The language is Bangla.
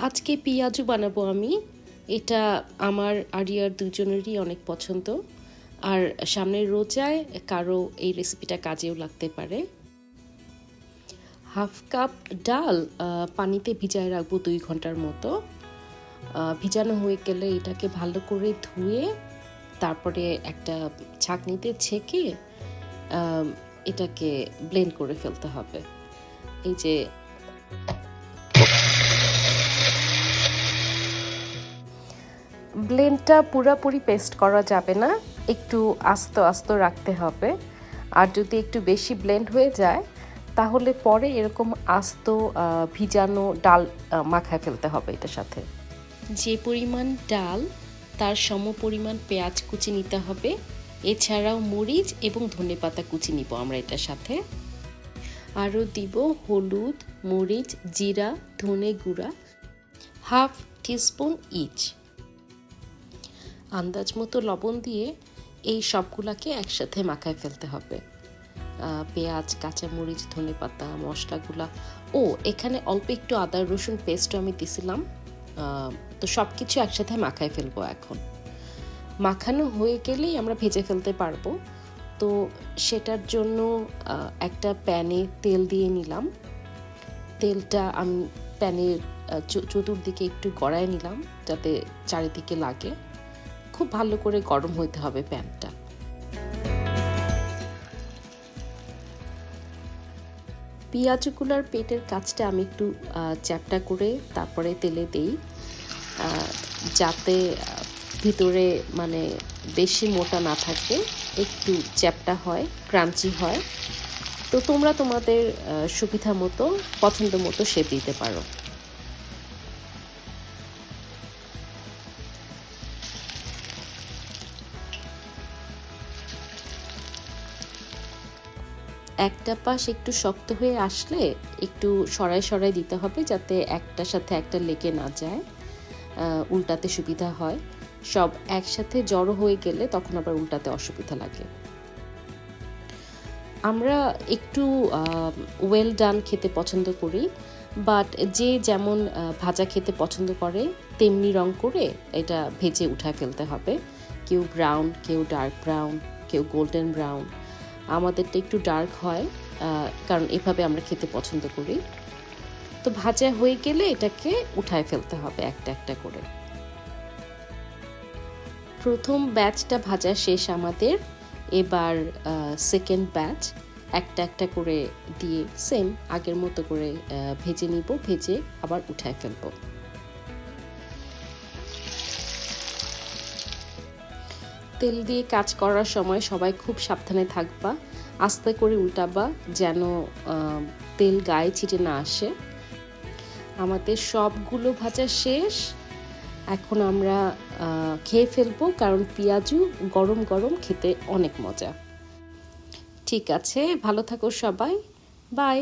আজকে পেঁয়াজু বানাবো আমি। এটা আমার আরিয়ার দুজনেরই অনেক পছন্দ, আর সামনের রোজায় কারো এই রেসিপিটা কাজেও লাগতে পারে। হাফ কাপ ডাল পানিতে ভিজায় রাখবো 2 ঘন্টার মতো। ভিজানো হয়ে গেলে এটাকে ভালো করে ধুয়ে তারপরে একটা ছাঁকনিতে ছেঁকে এটাকে ব্লেন্ড করে ফেলতে হবে। এই যে ব্লেন্ডটা পুরোপুরি পেস্ট করা যাবে না, একটু আস্ত আস্ত রাখতে হবে। আর যদি একটু বেশি ব্লেন্ড হয়ে যায় তাহলে পরে এরকম আস্ত ভিজানো ডাল মাখায় ফেলতে হবে এটার সাথে। যে পরিমাণ ডাল তার সম পরিমাণ পেঁয়াজ কুচি নিতে হবে। এছাড়াও মরিচ এবং ধনেপাতা কুচি নিব আমরা এটার সাথে। আরও দিব হলুদ, মরিচ, জিরা, ধনে গুঁড়া হাফ টিস্পুন ইচ। আন্দাজ মতো লবণ দিয়ে এই সবগুলাকে একসাথে মাখায় ফেলতে হবে। পেঁয়াজ, কাঁচামরিচ, ধনেপাতা, মশলাগুলা। এখানে অল্প একটু আদা রসুন পেস্টও আমি দিছিলাম। তো সব কিছু একসাথে মাখায় ফেলবো এখন। মাখানো হয়ে গেলেই আমরা ভেজে ফেলতে পারবো। তো সেটার জন্য একটা প্যানে তেল দিয়ে নিলাম। তেলটা আমি প্যানের চতুর্দিকে একটু গড়ায় নিলাম যাতে চারিদিকে লাগে। খুব ভালো করে গরম হতে হবে প্যানটা। পেঁয়াজগুলোর পেটের কাজটা আমি একটু চ্যাপটা করে তারপরে তেলে দেই, যাতে ভিতরে মানে বেশি মোটা না থাকে, একটু চ্যাপটা হয়, ক্রাঞ্চি হয়। তো তোমরা তোমাদের সুবিধা মতো পছন্দ মতো শেপ দিতে পারো। একটা পাশ একটু শক্ত হয়ে আসলে একটু সরাই সরাই দিতে হবে যাতে একটার সাথে একটা লেগে না যায়, উল্টাতে সুবিধা হয়। সব একসাথে জড়ো হয়ে গেলে তখন আবার উল্টাতে অসুবিধা লাগে। আমরা একটু ওয়েল ডান খেতে পছন্দ করি, বাট যে যেমন ভাজা খেতে পছন্দ করে তেমনি রং করে এটা ভেজে উঠায় ফেলতে হবে। কেউ ব্রাউন, কেউ ডার্ক ব্রাউন, কেউ গোল্ডেন ব্রাউন। আমাদেরটা একটু ডার্ক হয়, কারণ এভাবে আমরা খেতে পছন্দ করি। তো ভাজা হয়ে গেলে এটাকে উঠায় ফেলতে হবে একটা একটা করে। প্রথম ব্যাচটা ভাজা শেষ আমাদের। এবার সেকেন্ড ব্যাচ একটা একটা করে দিয়ে সেম আগের মতো করে ভেজে নিব, ভেজে আবার উঠায় ফেলব। তেল দিয়ে কাজ করার সময় সবাই খুব সাবধানে থাকবা, আস্তে করে উল্টাবা যেন তেল গায়ে ছিটে না আসে। আমাদের সবগুলো ভাজা শেষ। এখন আমরা খেয়ে ফেলবো, কারণ পেঁয়াজু গরম গরম খেতে অনেক মজা। ঠিক আছে, ভালো থাকো সবাই, বাই।